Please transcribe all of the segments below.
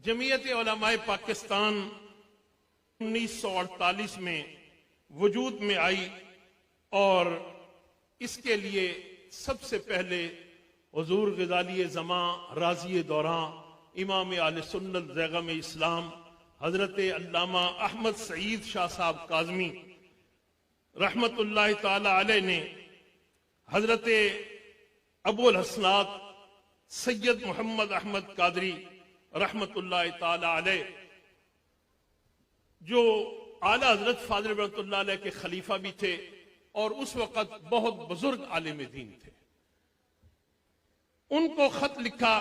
जमीयत उलमाए पाकिस्तान 1948 में वजूद में आई और इसके लिए सबसे पहले हुजूर ग़ज़ाली ज़मां राज़ी दौरां इमाम आले सुन्नत ज़ैगम इस्लाम हजरत अल्लामा अहमद सईद शाह साहब काज़मी रहमतुल्लाह ताला अलैह ने हजरत अबुल हसनात सैयद मोहम्मद अहमद कादरी रहमतुल्लाह ताला अलैह जो आला हजरत फाज़िल रहमतुल्लाह अलैह के खलीफा भी थे और उस वक़्त बहुत बुजुर्ग आलिम दीन थे, उनको खत लिखा।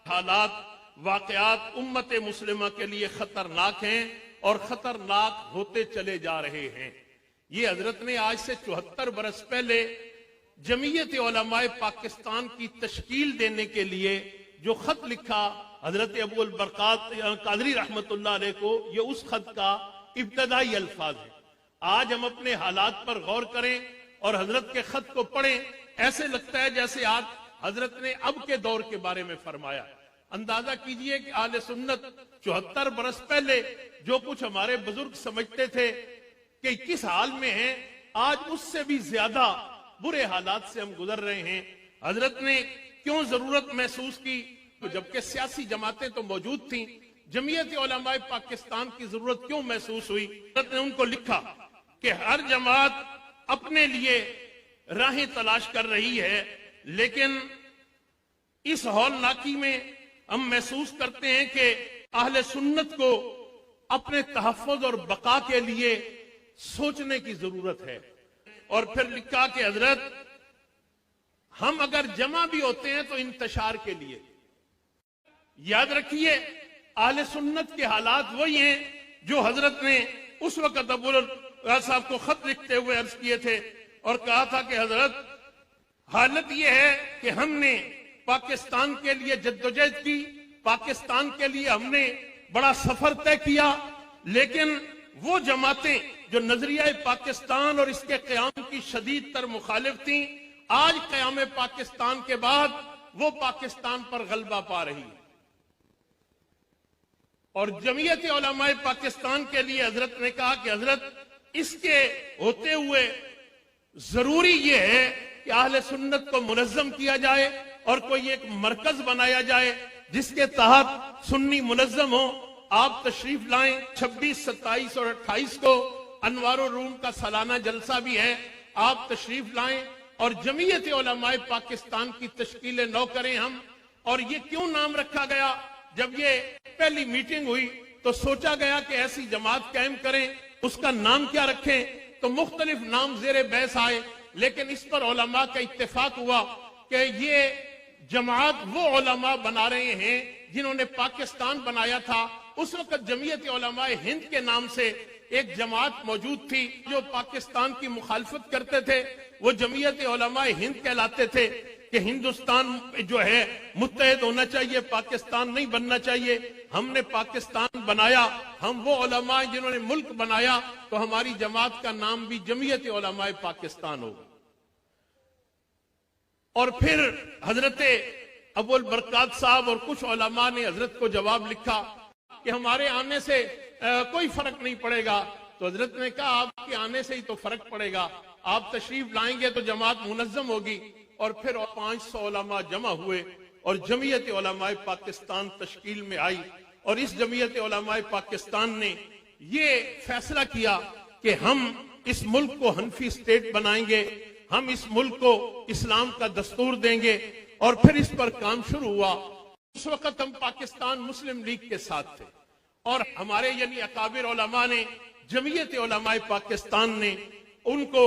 हालात वाक़यात उम्मत मुस्लिमा के लिए खतरनाक हैं और खतरनाक होते चले जा रहे हैं। ये हजरत ने आज से 74 बरस पहले जमीयत उलमाए पाकिस्तान की तश्कील देने के लिए जो खत लिखा हजरत अबुल बरकात कादरी रहमतुल्लाह अलैह को, ये उस खत का इब्तदाई अल्फाज है। आज हम अपने हालात पर गौर करें और हजरत के खत को पढ़ें, ऐसे लगता है जैसे आज हजरत ने अब के दौर के बारे में फरमाया। अंदाजा कीजिए कि आले सुन्नत 74 बरस पहले जो कुछ हमारे बुजुर्ग समझते थे कि किस हाल में हैं, आज उससे भी ज्यादा बुरे हालात से हम गुजर रहे हैं। हजरत ने क्यों जरूरत महसूस की? तो जबकि सियासी जमातें तो मौजूद थीं, जमीयत उलमाए पाकिस्तान की जरूरत क्यों महसूस हुई? हजरत ने उनको लिखा कि हर जमात अपने लिए राहें तलाश कर रही है, लेकिन इस हौलनाकी में हम महसूस करते हैं कि अहले सुन्नत को अपने तहफ़्फ़ुज़ और बका के लिए सोचने की जरूरत है। और फिर लिखा कि हजरत हम अगर जमा भी होते हैं तो इंतशार के लिए। याद रखिए अहले सुन्नत के हालात वही हैं जो हजरत ने उस वक्त अबुल साहब को खत लिखते हुए अर्ज किए थे और कहा था कि हजरत हालत यह है कि हमने पाकिस्तान के लिए जद्दोजहद की, पाकिस्तान के लिए हमने बड़ा सफर तय किया, लेकिन वो जमातें जो नजरिया पाकिस्तान और इसके क़याम की शदीद तर मुखालिफ थी, आज क़याम पाकिस्तान के बाद वो पाकिस्तान पर गलबा पा रही है। और जमीयत उलमाए पाकिस्तान के लिए हजरत ने कहा कि हजरत इसके होते हुए जरूरी ये है कि अहले सुन्नत को मुनज़्ज़म किया जाए और कोई एक मरकज बनाया जाए जिसके तहत सुन्नी मुनज़्ज़म हो। आप तशरीफ लाएं। 26, 27 और 28 को अनवारो रूम का सालाना जलसा भी है, आप तशरीफ लाएं और जमीयत उलमाए पाकिस्तान की तश्कील नौ करें हम। और ये क्यों नाम रखा गया? जब ये पहली मीटिंग हुई तो सोचा गया कि ऐसी जमात कायम करें, उसका नाम क्या रखें? तो मुख्तलिफ नाम जेरे बहस आए, लेकिन इस पर उलमा का इत्तेफाक हुआ कि ये जमात वो उलमा बना रहे हैं जिन्होंने पाकिस्तान बनाया था। उस वक्त जमीयत उलमाए हिंद के नाम से एक जमात मौजूद थी जो पाकिस्तान की मुखालफत करते थे, वो जमीयत उलमाए हिंद कहलाते थे कि हिंदुस्तान जो है मुत्तहद होना चाहिए, पाकिस्तान नहीं बनना चाहिए। हमने पाकिस्तान बनाया, हम वो उलमा जिन्होंने मुल्क बनाया, तो हमारी जमात का नाम भी जमीयत उलमाए पाकिस्तान होगा। और फिर हजरत अबुल बरकात साहब और कुछ उलमा ने हजरत को जवाब लिखा कि हमारे आने से कोई फर्क नहीं पड़ेगा। तो हजरत ने कहा आपके आने से ही तो फर्क पड़ेगा, आप तशरीफ लाएंगे तो जमात मुनज़्ज़म होगी। और फिर 500 उलमा जमा हुए और जमीयत उलमाए पाकिस्तान तश्कील में आई। और इस जमीयत उलमाए पाकिस्तान ने ये फैसला किया कि हम इस मुल्क को हनफी स्टेट बनाएंगे, हम इस मुल्क को इस्लाम का दस्तूर देंगे। और फिर इस पर काम शुरू हुआ। उस वक्त हम पाकिस्तान मुस्लिम लीग के साथ थे और हमारे यानी अकाबिर उलमा ने जमीयत उलमाए पाकिस्तान ने उनको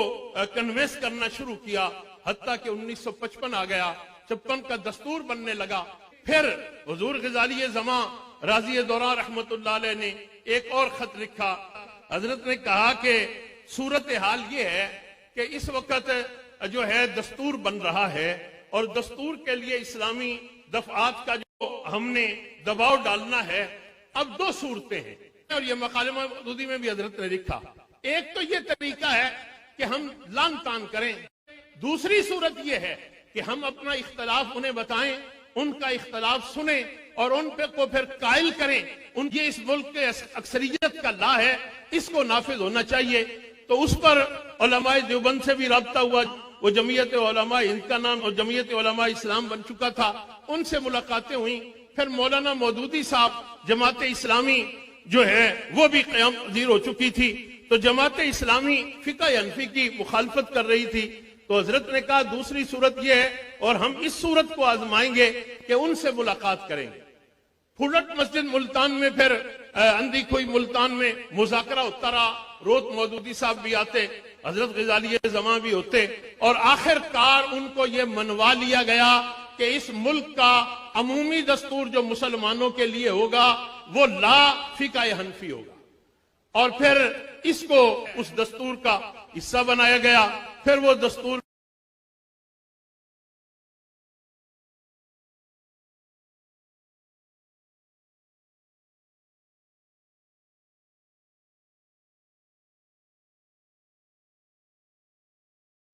कन्वेंस करना शुरू किया, हत्ता कि 1955 आ गया, 56 का दस्तूर बनने लगा। फिर हुजूर ग़ज़ाली ज़मां राज़ी दौरान रहमतुल्लाह अलैह ने एक और खत लिखा। हजरत ने कहा कि सूरत हाल ये है कि इस वक्त जो है दस्तूर बन रहा है और दस्तूर के लिए इस्लामी दफआत का जो हमने दबाव डालना है, अब दो सूरतें हैं। और ये मकाले मौदूदी में भी हजरत ने लिखा, एक तो ये तरीका है कि हम लान तान करें, दूसरी सूरत यह है कि हम अपना इख्तलाफ उन्हें बताएं, उनका इख्तलाफ सुने और उन पे को फिर कायल करें, उनकी इस मुल्क के अक्सरियत का ला है, इसको नाफिज होना चाहिए। तो उस पर उलमाए देवबंद से भी राब्ता हुआ, वो जमीयत उलमा हिंद का नाम और जमीयत उलमा इस्लाम बन चुका था, उनसे मुलाकातें हुई। फिर मौलाना मौदूदी साहब जमात इस्लामी जो है वो भी क़याम पज़ीर हो चुकी थी, तो जमात इस्लामी फिक़ह हनफी की मुखालफत कर रही थी। तो हजरत ने कहा दूसरी सूरत यह है और हम इस सूरत को आजमाएंगे कि उनसे मुलाकात करेंगे। फुलट मस्जिद मुल्तान में फिर अंधी खोई मुल्तान में मुज़ाकरा होता रहा, रोज मौदूदी साहब भी आते, हजरत गजाली जमा भी होते, और आखिरकार उनको ये मनवा लिया गया कि इस मुल्क का अमूमी दस्तूर जो मुसलमानों के लिए होगा वो ला फिक़ह हनफी होगा, और फिर इसको उस दस्तूर का हिस्सा बनाया गया। फिर वो दस्तूर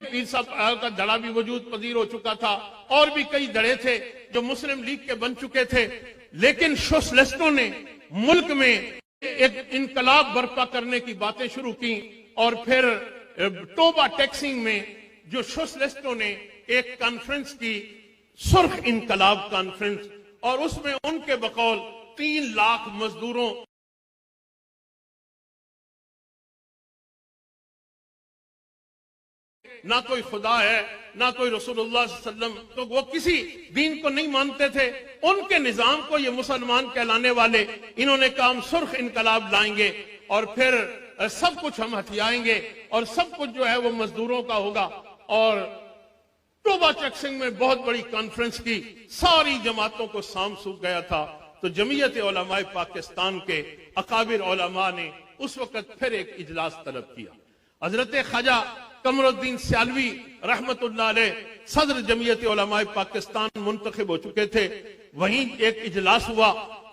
पीर साहब का धड़ा भी वजूद पजीर हो चुका था, और भी कई धड़े थे जो मुस्लिम लीग के बन चुके थे, लेकिन सोशलिस्टों ने मुल्क में एक इनकलाब बर्पा करने की बातें शुरू की। और फिर टोबा टैक्सिंग में जो सोशलिस्टों ने एक कॉन्फ्रेंस की, सुर्ख इनकलाब कॉन्फ्रेंस, और उसमें उनके बकौल 3 लाख मजदूरों ना कोई खुदा है ना कोई रसूलुल्लाह सल्लल्लाहु अलैहि वसल्लम, तो वो किसी दीन को नहीं मानते थे। उनके निजाम को ये मुसलमान कहलाने वाले, इन्होंने कहा हम सुर्ख इनकलाब लाएंगे और फिर सब कुछ हम हथियाएंगे और सब कुछ जो है वो मजदूरों का होगा। और टोबा टैक्सिंग में बहुत बड़ी कॉन्फ्रेंस की, सारी जमातों को साम सूख गया था। तो जमीयत उलमाए पाकिस्तान के अकाबिर उलमा ने उस वक्त फिर एक इजलास तलब किया। हजरत ख्वाजा कमरुद्दीन सियालवी रहमतुल्लाह अलैह सदर जमीयत उलमाए पाकिस्तान मुंतखब हो चुके थे। वहीं एक इजलास हुआ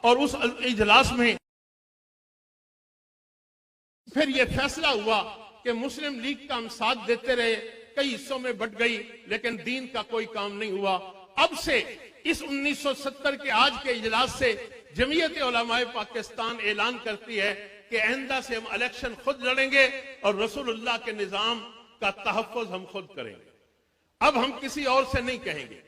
और उस इजलास में फिर यह फैसला हुआ कि मुस्लिम लीग का हम साथ देते रहे, कई हिस्सों में बट गई, लेकिन दीन का कोई काम नहीं हुआ। अब से इस 1970 के आज के इजलास से जमीयत उलमाए पाकिस्तान ऐलान करती है कि आइंदा से हम इलेक्शन खुद लड़ेंगे और रसूलुल्लाह के निजाम का तहफ़्फ़ुज़ हम खुद करेंगे। अब हम किसी और से नहीं कहेंगे।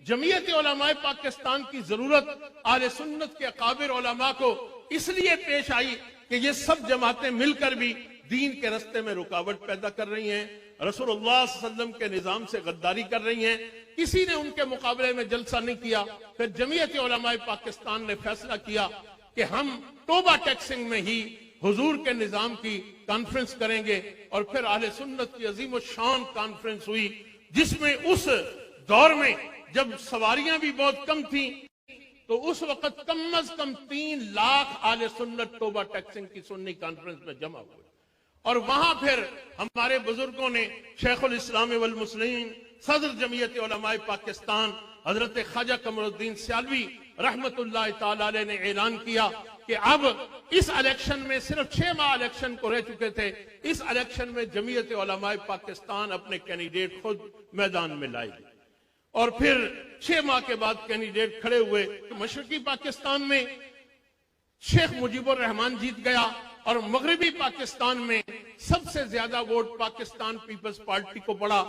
जमीयत उलमाए पाकिस्तान की जरूरत आले सुन्नत के अकाबिर उलमा को इसलिए पेश आई कि ये सब जमातें मिलकर भी दीन के रास्ते में रुकावट पैदा कर रही हैं, रसूलुल्लाह सल्लल्लाहु अलैहि वसल्लम के निजाम से गद्दारी कर रही हैं। किसी ने उनके मुकाबले में जलसा नहीं किया। फिर जमीयत उलमाए पाकिस्तान ने फैसला किया कि हम टोबा टैक्सिंग में ही हुजूर के निजाम की कॉन्फ्रेंस करेंगे। और फिर अहले सुन्नत की अजीम शान कॉन्फ्रेंस हुई, जिसमें उस दौर में जब सवारियां भी बहुत कम थी, तो उस वक्त कम अज कम 3 लाख अहले सुन्नत टोबा टैक्सिंग की सुन्नी कॉन्फ्रेंस में जमा हुए। और वहां फिर हमारे बुजुर्गों ने शेखुल इस्लाम वल मुस्लिमीन सदर जमीयत उलमाए पाकिस्तान हजरत ख्वाजा कमरुद्दीन सियालवी रहमतुल्लाह ताला अलैह ने ऐलान किया कि अब इस इलेक्शन में सिर्फ 6 माह इलेक्शन को रह चुके थे। इस इलेक्शन में जमीयत उलमाए पाकिस्तान अपने कैंडिडेट खुद मैदान में लाएगी। और फिर 6 माह के बाद कैंडिडेट खड़े हुए। तो मशरकी पाकिस्तान में शेख मुजीबुर रहमान जीत गया और मगरबी पाकिस्तान में सबसे ज्यादा वोट पाकिस्तान पीपल्स पार्टी को पड़ा।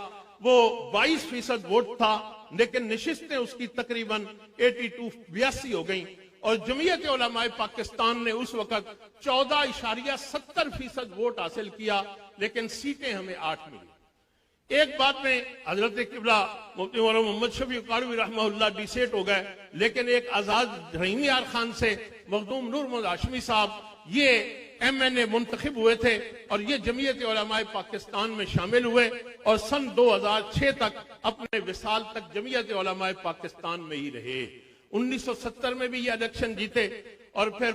वो 22% वोट था, लेकिन नशिस्तें उसकी तकरीबन 82 हो गई। और जमीयत उलमाए पाकिस्तान ने उस वक्त 14.70% वोट हासिल किया, लेकिन सीटें हमें 8 मिली। एक बात में हजरत किबला मुफ्ती मौलाना मोहम्मद शफी काड़वी रहमतुल्लाह डिसेट हो गए, लेकिन एक आजाद रहीमी यार खान से मखदूम नूर मोहम्मद हाशमी साहब ये MNA मुंतखब हुए थे और ये जमीयत उलमाए पाकिस्तान में शामिल हुए और सन 2006 तक अपने विसाल तक जमीयत उलमाए पाकिस्तान में ही रहे। 1970 में भी ये इलेक्शन जीते और फिर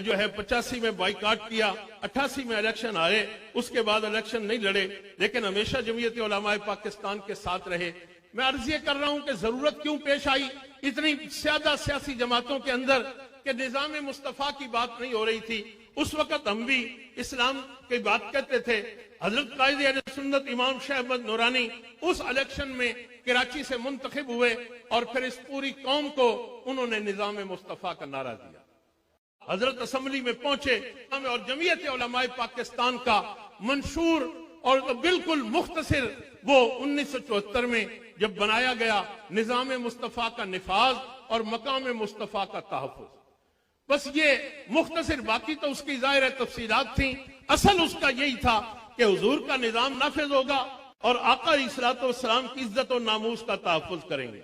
जो है 85 में बाइकाट किया, 88 में इलेक्शन आए, उसके बाद इलेक्शन नहीं लड़े, लेकिन हमेशा जमीयत उलमाए पाकिस्तान के साथ रहे। मैं अर्ज ये कर रहा हूं कि जरूरत क्यों पेश आई इतनी ज्यादा सियासी जमातों के अंदर कि निजाम मुस्तफा की बात नहीं हो रही थी। उस वक्त हम भी इस्लाम की बात कहते थे। हजरत कायद अहले सुन्नत इमाम शाह अहमद नूरानी उस इलेक्शन में कराची से मुंतखब हुए और फिर इस पूरी कौम को उन्होंने निजाम मुस्तफा का नारा दिया। हजरत असम्बली में पहुंचे और जमीयत उलमाए पाकिस्तान का मंशूर और बिल्कुल मुख्तसर वो 1974 में जब बनाया गया निजाम मुस्तफा का निफाज और मकाम मुस्तफा का तहफ़्फ़ुज़, बस ये मुख्तसर, बाकी तो उसकी ज़ाहिर तफसीलात थी। असल उसका यही था कि हुजूर का निजाम नाफिज होगा और आका अलैहिस्सलातु वस्सलाम की इज्जत और नामूस का तहफ़्फ़ुज़ करेंगे।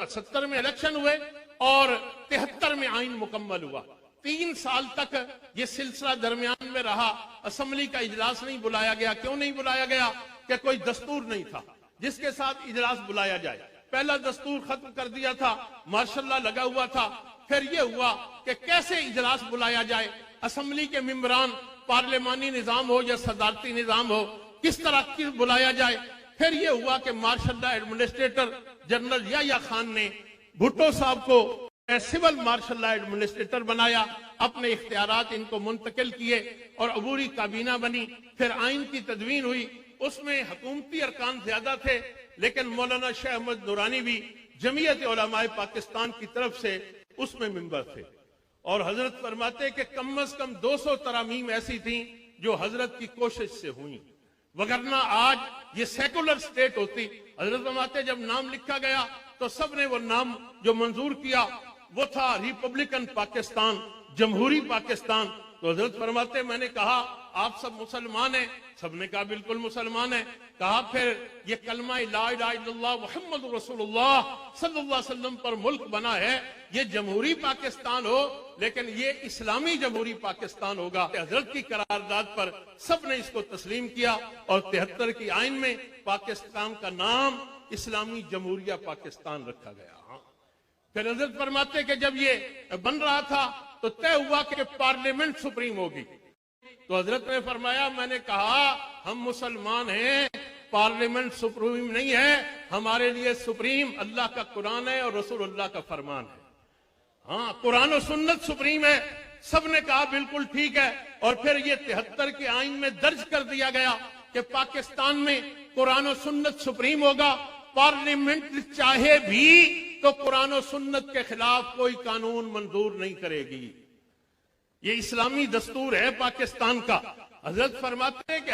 70 में इलेक्शन हुए और 73 में आइन मुकम्मल हुआ। 3 साल तक ये सिलसिला दरमियान में रहा। असम्बली का इजलास नहीं बुलाया गया। क्यों नहीं बुलाया गया? कि कोई दस्तूर नहीं था जिसके साथ इजलास बुलाया जाए। पहला दस्तूर खत्म कर दिया था, मार्शल्ला लगा हुआ था। फिर ये हुआ कि कैसे इजलास बुलाया जाए, असम्बली के मेंबरान, पार्लिमानी निजाम हो या सदारती निजाम हो, किस तरह बुलाया जाए। फिर ये हुआ कि मार्शल्ला एडमिनिस्ट्रेटर जनरल याह्या खान ने भुट्टो साहब को सिविल मार्शल्ला एडमिनिस्ट्रेटर बनाया, अपने इख्तियारात इनको मुंतकिल किए और अबूरी काबीना बनी। फिर आइन की तदवीन हुई, उसमें हुकूमती अरकान ज्यादा थे, लेकिन मौलाना शेख अहमद नूरानी भी जमीयत उलमाए पाकिस्तान की तरफ से उसमें मेंबर थे। और हजरत फरमाते कि कम अज कम 200 तरामीम ऐसी थी जो हजरत की कोशिश से हुई, वगरना आज ये सेकुलर स्टेट होती। हजरत फरमाते जब नाम लिखा गया तो सबने वो नाम जो मंजूर किया वो था रिपब्लिकन पाकिस्तान, जमहूरी पाकिस्तान। तो हजरत फरमाते मैंने कहा आप सब मुसलमान हैं? सबने कहा बिल्कुल मुसलमान है। कहा फिर ये कलमा ला इलाहा इल्लल्लाह मुहम्मद रसूलुल्लाह सल्लल्लाहु अलैहि वसल्लम पर मुल्क बना है, ये जमहूरी पाकिस्तान हो लेकिन ये इस्लामी जमहूरी पाकिस्तान होगा। हजरत की करारदाद पर सबने इसको तस्लीम किया और 73 की आइन में पाकिस्तान का नाम इस्लामी जमहूरिया पाकिस्तान रखा गया। फिर हजरत फरमाते कि जब ये बन रहा था तो तय हुआ कि पार्लियामेंट सुप्रीम होगी। तो हजरत ने फरमाया, मैंने कहा हम मुसलमान हैं, पार्लियामेंट सुप्रीम नहीं है, हमारे लिए सुप्रीम अल्लाह का कुरान है और रसूलुल्लाह का फरमान है। हाँ, कुरान और सुन्नत सुप्रीम है। सबने कहा बिल्कुल ठीक है। और फिर ये 73 के आइन में दर्ज कर दिया गया कि पाकिस्तान में कुरान और सुन्नत सुप्रीम होगा। पार्लियामेंट चाहे भी तो कुरान और सुन्नत के खिलाफ कोई कानून मंजूर नहीं करेगी। ये इस्लामी दस्तूर है पाकिस्तान का। हजरत फरमाते हैं कि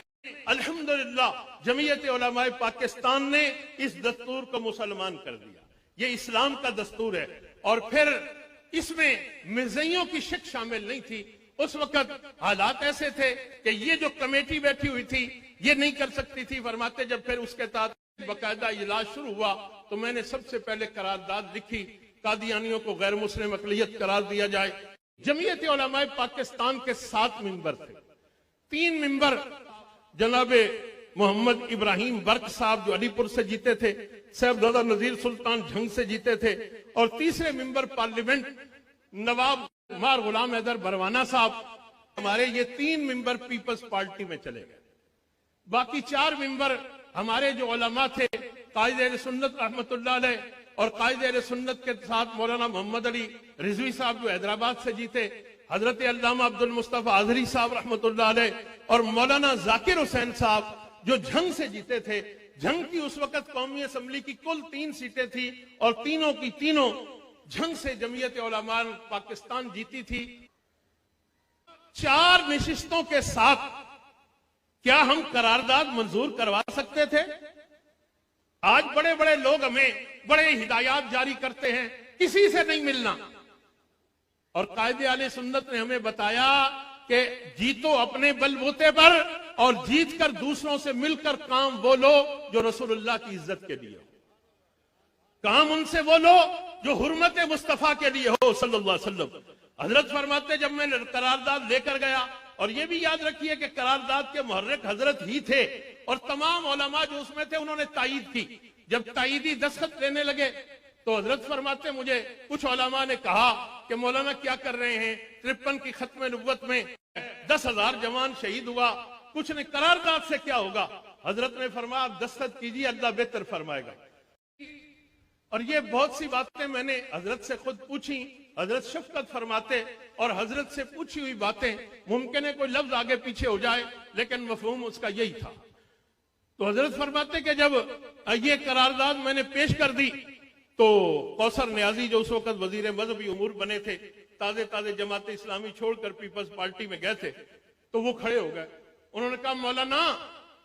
अल्हम्दुलिल्लाह जमीयत उलमाए पाकिस्तान ने इस दस्तूर को मुसलमान कर दिया। ये इस्लाम का दस्तूर है। और फिर इसमें मिर्ज़इयों की शिक शामिल नहीं थी। उस वक्त हालात ऐसे थे कि ये जो कमेटी बैठी हुई थी ये नहीं कर सकती थी। फरमाते जब फिर उसके तहत बाकायदा इजलास शुरू हुआ तो मैंने सबसे पहले करारदाद लिखी, कादियानियों को गैर मुस्लिम अक़लियत करार दिया जाए। जमीयत उलमाए पाकिस्तान के 7 मेंबर थे। 3 मेंबर जनाबे मोहम्मद इब्राहिम बर्क साहब जो अलीपुर से जीते थे, साहबजादा नजीर सुल्तान झंग से जीते थे, और तीसरे मेंबर पार्लियामेंट नवाब उमर गुलाम हैदर बरवाना साहब। हमारे ये 3 मेंबर पीपल्स पार्टी में चले गए। बाकी 4 मेंबर हमारे जो उलमा थे, कायद अहले सुन्नत रहमतुल्लाह अलैह और कायद अहले सुन्नत के साथ मौलाना मोहम्मद अली रिजवी साहब जो हैदराबाद से जीते, हजरत अल्लामा अब्दुल मुस्तफा आजरी साहब रहमतुल्लाह अलैह और मौलाना जाकिर हुसैन साहब जो झंग से जीते थे। झंग की उस वक्त कौमी असम्बली की कुल 3 सीटें थी और तीनों की तीनों झंग से जमीयत उलमा पाकिस्तान जीती थी। 4 नशिस्तों के साथ क्या हम करारदाद मंजूर करवा सकते थे? आज बड़े बड़े लोग हमें बड़े हिदायत जारी करते हैं, किसी से नहीं मिलना। और कायदे आले सुन्नत ने हमें बताया कि जीतो अपने बलबूते पर और जीत कर दूसरों से मिलकर काम वो लो जो रसूलुल्लाह की इज्जत के लिए हो। काम उनसे वो लो जो हुर्मत मुस्तफा के लिए हो सल्लल्लाहु अलैहि वसल्लम। हजरत फरमाते जब मैं करारदाद लेकर गया, और ये भी याद रखिए कि करारदाद के मुहर्रिक हजरत ही थे और तमाम उलमा जो उसमें थे उन्होंने तायीद की। जब तायीदी दस्तखत लेने लगे तो हजरत फरमाते मुझे कुछ उलमा ने कहा कि मौलाना क्या कर रहे हैं, 53 की खत्म नबुव्वत में 10,000 जवान शहीद हुआ, कुछ ने करारदाद से क्या होगा? हजरत ने फरमाया दस्तखत कीजिए, अल्लाह बेहतर फरमाएगा। और ये बहुत सी बातें मैंने हजरत से खुद पूछी। हजरत शफकत फरमाते और हजरत से पूछी हुई बातें मुमकिन है कोई लफ्ज आगे पीछे हो जाए, लेकिन मफहूम उसका यही था। तो हजरत फरमाते कि जब ये करारदाद मैंने पेश कर दी तो कौसर न्याजी जो उस वक्त वजीर मजहबी उमूर बने थे, ताजे ताजे जमात इस्लामी छोड़कर पीपल्स पार्टी में गए थे, तो वो खड़े हो गए। उन्होंने कहा मौलाना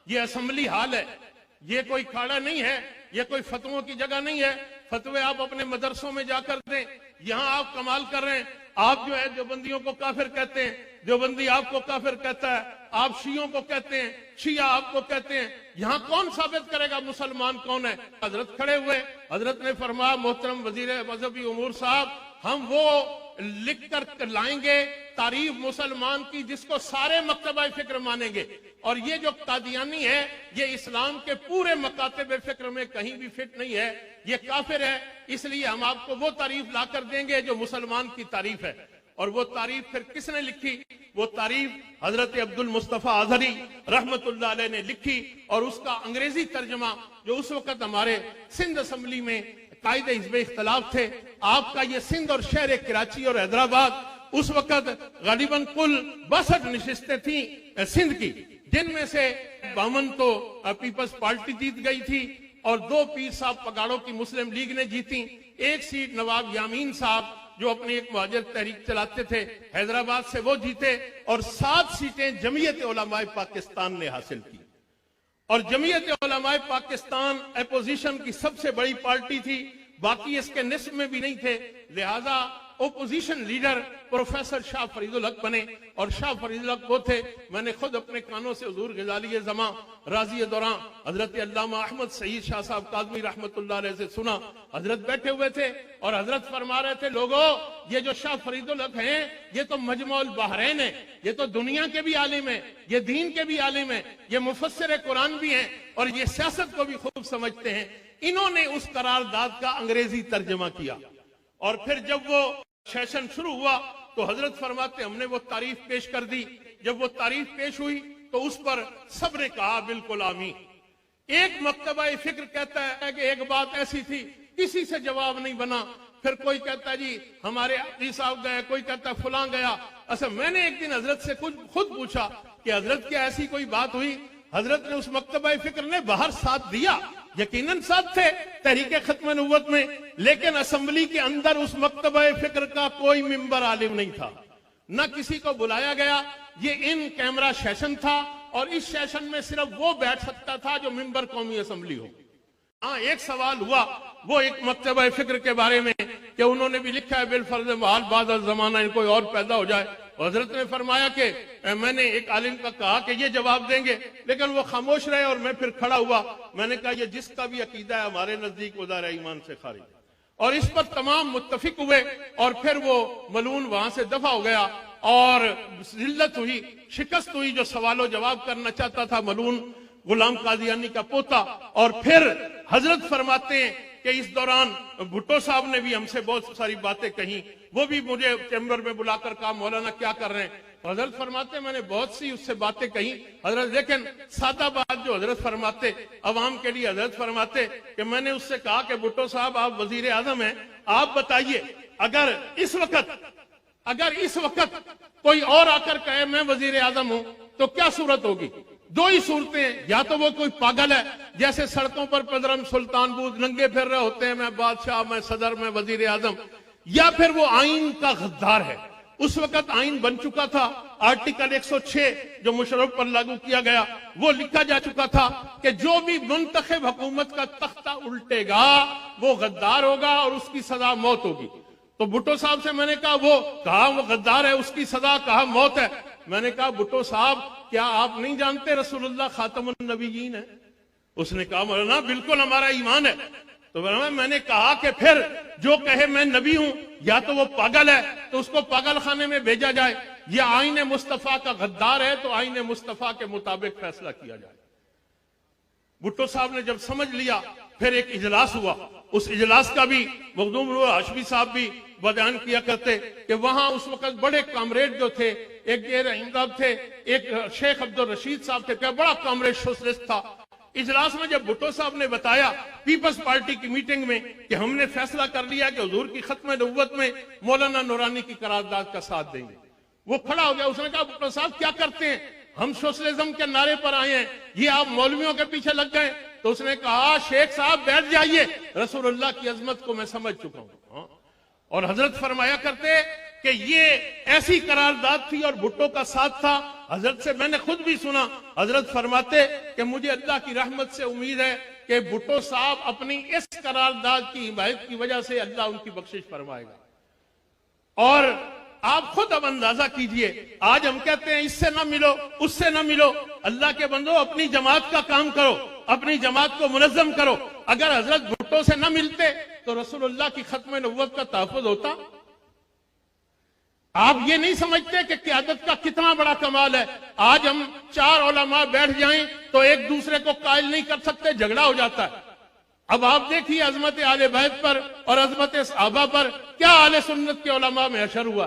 ये असेंबली हाल है, ये कोई खाड़ा नहीं है, ये कोई फतवों की जगह नहीं है, फतवे आप अपने मदरसों में जाकर दें, यहां आप कमाल कर रहे हैं। आप जो है देवबंदियों को काफिर कहते हैं, देवबंदी आपको काफिर कहता है, आप शियों को कहते हैं, शिया आपको कहते हैं, यहां कौन साबित करेगा मुसलमान कौन है? हजरत खड़े हुए, हजरत ने फरमाया मोहतरम वजीर मजहबी उमूर साहब, हम वो लिख कर लाएंगे तारीफ मुसलमान की जिसको सारे मकतबा फिक्र मानेंगे, और ये जो कादियानी है ये इस्लाम के पूरे मकातब फिक्र में कहीं भी फिट नहीं है, ये काफिर है, इसलिए हम आपको वो तारीफ ला कर देंगे जो मुसलमान की तारीफ है। और वो तारीफ फिर किसने लिखी? वो तारीफ हजरत अब्दुल मुस्तफा अजहरी रहमतुल्लाह अलैह ने लिखी, और उसका अंग्रेजी तर्जमा जो उस वक्त हमारे सिंध असेंबली में कायदे हिज़्ब इख्तिलाफ थे, आपका ये सिंध और शहर कराची और हैदराबाद उस वक्त गालिबन कुल 62 नशिस्तें थी सिंध की, जिनमें से 52 तो पीपल्स पार्टी जीत गई थी और 2 पीर साहब पगाड़ों की मुस्लिम लीग ने जीती। 1 सीट नवाब यामीन साहब जो अपनी एक मुहाजिर तहरीक चलाते थे हैदराबाद से, वो जीते, और 7 सीटें जमीयत उलमाए पाकिस्तान ने हासिल की। और जमीयत उलमाए पाकिस्तान अपोजिशन की सबसे बड़ी पार्टी थी, बाकी इसके निस्फ में भी नहीं थे, लिहाजा opposition leader professor Shah Faridul हक बने, और शाह फरीदुल हक वो थे, मैंने खुद अपने कानों से हुजूर गजाली जमा राजी दौरान हजरत अल्लामा अहमद सईद शाह साहब काज़मी रहमतुल्लाह अलैह से सुना। हजरत बैठे हुए थे और हजरत फरमा रहे थे, लोगों ये जो शाह फरीदुल हक हैं ये तो मजमुल बहरैन है, ये तो दुनिया के भी आलिम है, ये दीन के भी आलिम है, ये मुफस्सिर कुरान भी हैं, और ये सियासत को भी खूब समझते हैं। इन्होंने उस करारदाद का अंग्रेजी तर्जमा किया, और फिर जब वो सेशन शुरू हुआ तो हजरत फरमाते हमने वो तारीफ पेश कर दी। जब वो तारीफ पेश हुई तो उस पर सबने कहा बिल्कुल आमीन। एक मकतबा फिक्र कहता है कि एक बात ऐसी थी, किसी से जवाब नहीं बना, फिर कोई कहता जी हमारे आदी साहब गए, कोई कहता फलां गया। अच्छा, मैंने एक दिन हजरत से खुद पूछा कि हजरत क्या ऐसी कोई बात हुई? हजरत ने उस मकतबा फिक्र ने बाहर साथ दिया, यकीनन साथ थे तहरीके खत्म नबुव्वत में, लेकिन असेंबली के अंदर उस मकतबा फिक्र का कोई मिंबर आलिम नहीं था, न किसी को बुलाया गया। ये इन कैमरा सेशन था, और इस सेशन में सिर्फ वो बैठ सकता था जो मिंबर कौमी असेंबली हो। हाँ, एक सवाल हुआ वो एक मकतबा फिक्र के बारे में कि उन्होंने भी लिखा है बिलफर्ज महल बाद जमाना इन कोई और पैदा हो जाए। हजरत ने फरमाया कि मैंने एक आलिम का कहा कि ये जवाब देंगे, लेकिन वो खामोश रहे, और मैं फिर खड़ा हुआ, मैंने कहा ये जिसका भी अकीदा है हमारे नजदीक वज़ार ईमान से खारिज, और इस पर तमाम मुत्तफिक हुए, और फिर वो मलून वहां से दफा हो गया, और जिल्लत हुई, शिकस्त हुई। जो सवालों जवाब करना चाहता था मलून गुलाम कादियानी का पोता। और फिर हजरत फरमाते हैं कि इस दौरान भुट्टो साहब ने भी हमसे बहुत सारी बातें कही, वो भी मुझे चैम्बर में बुलाकर कहा मौलाना क्या कर रहे हैं? हजरत फरमाते मैंने बहुत सी उससे बातें कही हजरत, लेकिन सादा बात जो हजरत फरमाते अवाम के लिए, हजरत फरमाते कि मैंने उससे कहा कि भुट्टो साहब आप वजीर आजम हैं, आप बताइए अगर इस वक्त कोई और आकर कहे मैं वजीर आजम हूं तो क्या सूरत होगी? 2 ही सूरतें, या तो वो कोई पागल है जैसे सड़कों पर पदरम सुल्तान बूद नंगे फिर रहे होते हैं, मैं बादशाह, मैं सदर, मैं वजीर आजम, या फिर वो आइन का गद्दार है। उस वक्त आइन बन चुका था, आर्टिकल 106 जो मुशर्रफ पर लागू किया गया, वो लिखा जा चुका था कि जो भी मुंतखब हुकूमत का तख्ता उल्टेगा वो गद्दार होगा और उसकी सजा मौत होगी। तो भुट्टो साहब से मैंने कहा वो गद्दार है, उसकी सजा कहा मौत है। मैंने कहा भुट्टो साहब क्या आप नहीं जानते रसूलुल्लाह खातमुन नबीयीन है? उसने कहा मौलाना बिल्कुल हमारा ईमान है। तो मैंने कहा कि फिर जो कहे मैं नबी हूं या तो वो पागल है, तो उसको पागल खाने में भेजा जाए, या आईने मुस्तफा का गद्दार है तो आईने मुस्तफा के मुताबिक फैसला किया जाए। भुट्टो साहब ने जब समझ लिया, फिर एक इजलास हुआ, उस इजलास का भी मखदूम हाशमी साहब भी बयान किया करते कि वहां उस वक्त बड़े कामरेड जो थे, एक ये रहीम साहब थे, एक शेख अब्दुल रशीद साहब थे, क्या बड़ा कामरेड सोशलिस्ट था। इजलास में जब भुट्टो साहब ने बताया पीपल्स पार्टी की मीटिंग में कि हमने फैसला कर लिया कि हुजूर की खत्म नबुव्वत में मौलाना नूरानी की करारदाद का साथ देंगे, वो खड़ा हो गया। उसने कहा भुट्टो साहब क्या करते हैं? हम सोशलिज्म के नारे पर आए हैं, ये आप मौलवियों के पीछे लग गए। तो उसने कहा शेख साहब बैठ जाइए, रसूलुल्लाह की अजमत को मैं समझ चुका हूं। और हजरत फरमाया करते कि ये ऐसी करारदाद थी और भुट्टो का साथ था। हजरत से मैंने खुद भी सुना, हजरत फरमाते कि मुझे अल्लाह की रहमत से उम्मीद है कि भुट्टो साहब अपनी इस करारदाद की हिमायत की वजह से अल्लाह उनकी बख्शिश फरमाएगा। और आप खुद अब अंदाजा कीजिए, आज हम कहते हैं इससे ना मिलो, उससे ना मिलो। अल्लाह के बंदो, अपनी जमात का काम करो, अपनी जमात को मुनज़्ज़म करो। अगर हजरत भुट्टो से न मिलते तो रसूलुल्लाह की खत्म नबुव्वत का तहफ़्फ़ुज़ होता। आप ये नहीं समझते कि क़यादत का कितना बड़ा कमाल है। आज हम 4 उलमा बैठ जाएं तो एक दूसरे को कायल नहीं कर सकते, झगड़ा हो जाता है। अब आप देखिए अजमत आले बैत पर और अजमत सहाबा पर क्या आले सुन्नत के उलमा में असर हुआ,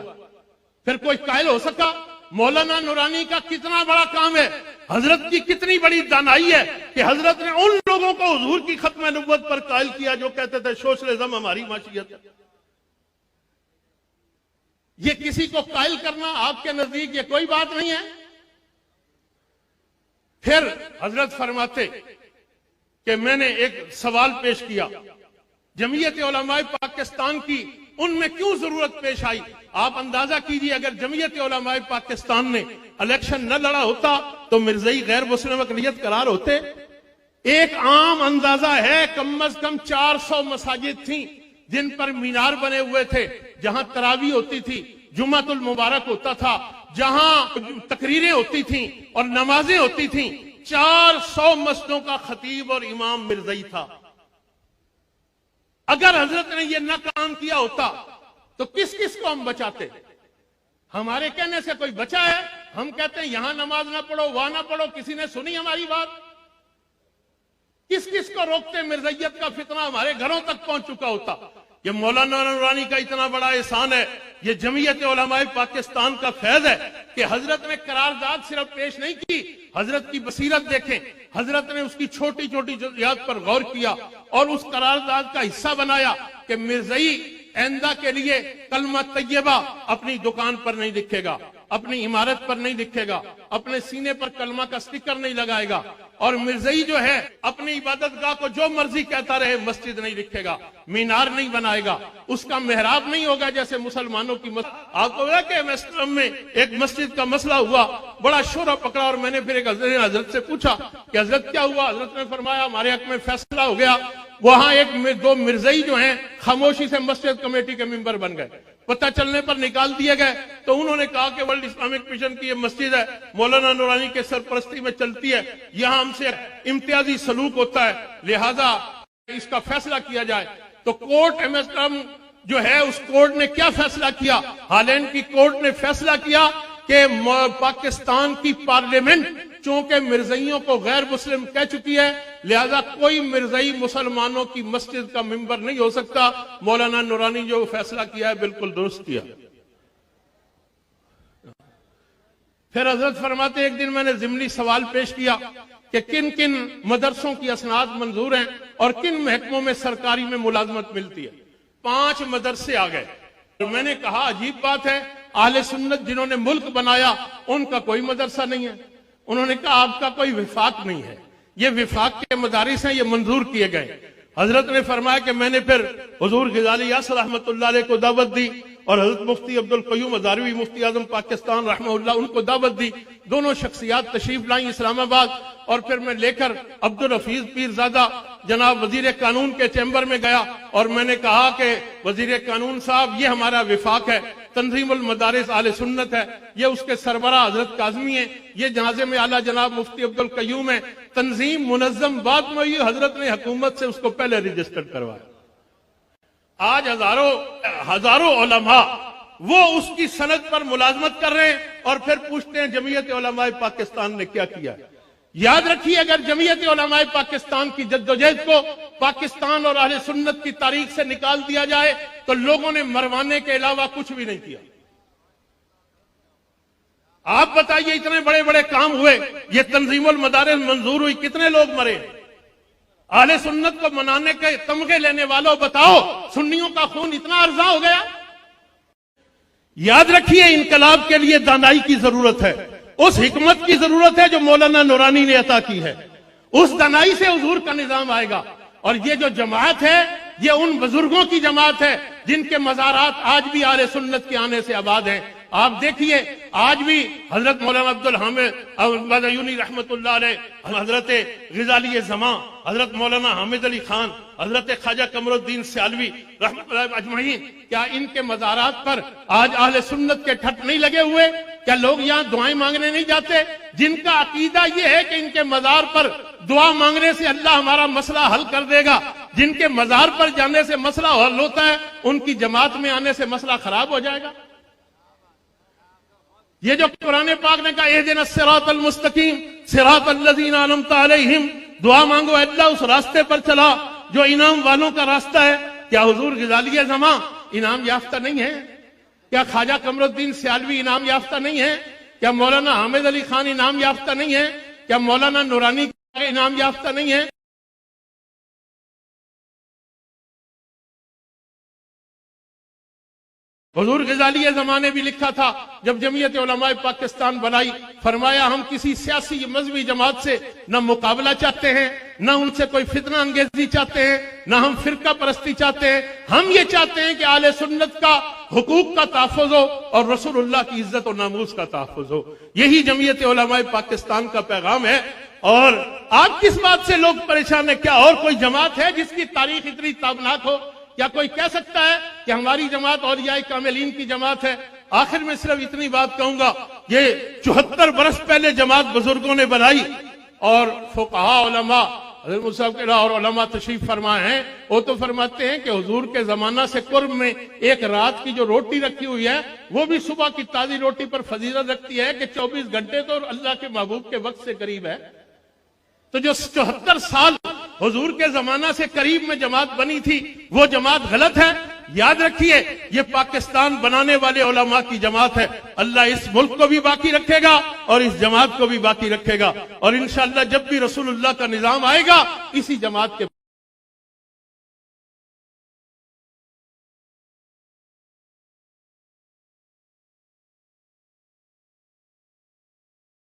फिर कोई कायल हो सका? मौलाना नूरानी का कितना बड़ा काम है, हजरत की कितनी बड़ी दानाई है कि हजरत ने उन लोगों को हुजूर की खत्म नबुव्वत पर कायल किया जो कहते थे सोशलिज्म हमारी माशियत है। ये किसी को कायल करना आपके नजदीक ये कोई बात नहीं है। फिर हजरत फरमाते कि मैंने एक सवाल पेश किया, जमीयत उलमाए पाकिस्तान की उनमें क्यों जरूरत पेश आई? आप अंदाजा कीजिए, अगर जमीयत उलमाए पाकिस्तान ने इलेक्शन न लड़ा होता तो मिर्ज़ई गैर मुस्लिम अक़लियत करार होते। एक आम अंदाजा है, कम अज कम 400 मसाजिद थी जिन पर मीनार बने हुए थे, जहां तरावी होती थी, जुम्मतुल मुबारक होता था, जहां तकरीरें होती थी और नमाजें होती थी। 400 मस्जिदों का खतीब और इमाम मिर्ज़ई था। अगर हजरत ने यह न काम किया होता तो किस किस को हम बचाते? हमारे कहने से कोई बचा है? हम कहते हैं यहां नमाज ना पढ़ो, वहां ना पढ़ो, किसी ने सुनी हमारी बात? किस किस को रोकते? मिर्ज़इयत का फितना हमारे घरों तक पहुंच चुका होता। ये मौलाना नूरानी का इतना बड़ा एहसान है, ये जमीयत उलमाए पाकिस्तान का फैज है कि हजरत ने करारदाद सिर्फ पेश नहीं की, हजरत की बसीरत देखें, हजरत ने उसकी छोटी छोटी जज़ियात पर गौर किया और उस करारदाद का हिस्सा बनाया कि मिर्ज़ई आइंदा के लिए कलमा तैयबा अपनी दुकान पर नहीं लिखेगा, अपनी इमारत पर नहीं लिखेगा, अपने सीने पर कलमा का स्टिकर नहीं लगाएगा, और मिर्ज़ई जो है अपनी इबादतगाह को जो मर्जी कहता रहे, मस्जिद नहीं लिखेगा, मीनार नहीं बनाएगा, उसका मेहराब नहीं होगा जैसे मुसलमानों की मस्जिद। आपको पता कि इस्लाम में एक मस्जिद का मसला हुआ, बड़ा शोरा पकड़ा, और मैंने फिर एक हजरत से पूछा कि हजरत क्या हुआ? हजरत ने फरमाया हमारे हक में फैसला हो गया। वहां दो मिर्ज़ई जो हैं खामोशी से मस्जिद कमेटी के मेंबर बन गए, पता चलने पर निकाल दिए गए। तो उन्होंने कहा कि वर्ल्ड इस्लामिक मिशन की ये मस्जिद है, मौलाना नूरानी के सरपरस्ती में चलती है, यहां हमसे इम्तियाजी सलूक होता है, लिहाजा इसका फैसला किया जाए। तो कोर्ट एमएसएम जो है उस कोर्ट ने क्या फैसला किया? हालैंड की कोर्ट ने फैसला किया कि पाकिस्तान की पार्लियामेंट चूंकि मिर्ज़इयों को गैर मुस्लिम कह चुकी है, लिहाजा कोई मिर्ज़ई मुसलमानों की मस्जिद का मेंबर नहीं हो सकता। मौलाना नूरानी जो फैसला किया है बिल्कुल दुरुस्त किया। फिर हजरत फरमाते एक दिन मैंने ज़िमनी सवाल पेश किया कि किन किन मदरसों की असनाद मंजूर हैं और किन महकमों में सरकारी में मुलाजमत मिलती है। 5 मदरसे आ गए। तो मैंने कहा अजीब बात है, आले सुन्नत जिन्होंने मुल्क बनाया उनका कोई मदरसा नहीं है। उन्होंने कहा आपका कोई विफाक नहीं है, ये विफाक के मदारिस हैं, ये मंजूर किए गए। हजरत ने फरमाया कि मैंने फिर हुजूर ग़ज़ाली यासर रहमतुल्लाह अलैह को दावत दी और हजरत मुफ्ती अब्दुल क़य्यूम हज़ारवी मुफ्ती आज़म पाकिस्तान रहमहुल्लाह उनको दावत दी। दोनों शख्सियात तशरीफ लाई इस्लामाबाद, और फिर मैं लेकर अब्दुल हफीज पीरज़ादा जनाब वजीर कानून के चैम्बर में गया और मैंने कहा कि वजीर कानून साहब ये हमारा विफाक है, तंजीमुल मदारिस आले सुन्नत है, ये उसके सरबरा हजरत काज़मी है, ये जनाजे में आला जनाब मुफ्ती अब्दुल क़य्यूम है, तंजीम मुनज़्ज़म बाद में हुई, हजरत ने हुकूमत से उसको पहले रजिस्टर्ड करवाया। आज हजारों उलमा वो उसकी सनद पर मुलाजमत कर रहे हैं और फिर पूछते हैं जमीयत उलमाए पाकिस्तान ने क्या किया। याद रखिए, अगर जमीयत उलमाए पाकिस्तान की जद्दोजहद को पाकिस्तान और अहले सुन्नत की तारीख से निकाल दिया जाए तो लोगों ने मरवाने के अलावा कुछ भी नहीं किया। आप बताइए, इतने बड़े बड़े काम हुए, ये तंजीमुल मदारिस मंजूर हुई, कितने लोग मरे? अहले सुन्नत को मनाने के तमगे लेने वालों बताओ, सुन्नियों का खून इतना अर्जा हो गया? याद रखिए, इनकलाब के लिए दानाई की जरूरत है, उस हिकमत की जरूरत है जो मौलाना नूरानी ने अता की है। उस दनाई से हुजूर का निजाम आएगा। और ये जो जमात है, ये उन बुजुर्गों की जमात है जिनके मज़ारात आज भी आले सुन्नत के आने से आबाद हैं। आप देखिए, आज भी हजरत मौलाना अब्दुल हामिद बदायूनी रहमतुल्लाह अलैह, हजरत ग़ज़ाली ज़मा, हजरत मौलाना हामिद अली खान, हजरत ख्वाजा कमरुद्दीन सियालवी रहमतुल्लाह अजमईन, क्या इनके मज़ारात पर आज अहले सुन्नत के ठट नहीं लगे हुए? क्या लोग यहाँ दुआएं मांगने नहीं जाते? जिनका अकीदा ये है कि इनके मज़ार पर दुआ मांगने से अल्लाह हमारा मसला हल कर देगा, जिनके मज़ार पर जाने से मसला हल होता है, उनकी जमात में आने से मसला खराब हो जाएगा। ये जो कुरान पाक ने कहा इहदिना सिरातल मुस्तकीम सिरातल लज़ीना अनअमता अलैहिम, दुआ मांगो अल्लाह उस रास्ते पर चला जो इनाम वालों का रास्ता है। क्या हुजूर ग़ज़ाली ज़मा इनाम याफ्ता नहीं है? क्या ख्वाजा कमरुद्दीन सियालवी इनाम याफ्ता नहीं है? क्या मौलाना हामिद अली खान इनाम याफ्ता नहीं है? क्या मौलाना नूरानी इनाम याफ्ता नहीं है? हुजूर ग़ज़ाली ज़मा ने भी लिखा था, जब जमीयत उलमाए पाकिस्तान बनाई, फरमाया हम किसी सियासी मजहबी जमात से न मुकाबला चाहते हैं, न उनसे कोई फितना अंगेजी चाहते हैं, न हम फिरका परस्ती चाहते हैं। हम ये चाहते हैं कि आले सुन्नत का हुकूक का तहफ़्फ़ुज़ हो और रसूलुल्लाह की इज्जत और नामूस का तहफ़्फ़ुज़ हो। यही जमीयत उलमाए पाकिस्तान का पैगाम है। और आज किस बात से लोग परेशान है? क्या और कोई जमात है जिसकी तारीख इतनी ताबनाक हो? क्या कोई कह सकता है कि हमारी जमात औलियाए कामिलीन की जमात है? आखिर में सिर्फ इतनी बात कहूंगा, ये 74 बरस पहले जमात बुजुर्गों ने बनाई और फुक़हा उलमा हज़रत मुसअब के और उलमा तशरीफ फरमाए हैं। वो तो फरमाते हैं कि हुजूर के जमाना से कुर्ब में एक रात की जो रोटी रखी हुई है, वो भी सुबह की ताजी रोटी पर फजीलत रखती है कि 24 घंटे तो अल्लाह के महबूब के वक्त से करीब है। तो जो 74 साल हुजूर के जमाना से करीब में जमात बनी थी, वो जमात गलत है। याद रखिए, ये पाकिस्तान बनाने वाले उलमा की जमात है। अल्लाह इस मुल्क को भी बाकी रखेगा और इस जमात को भी बाकी रखेगा। और इंशाअल्लाह जब भी रसूलुल्लाह का निजाम आएगा, इसी जमात के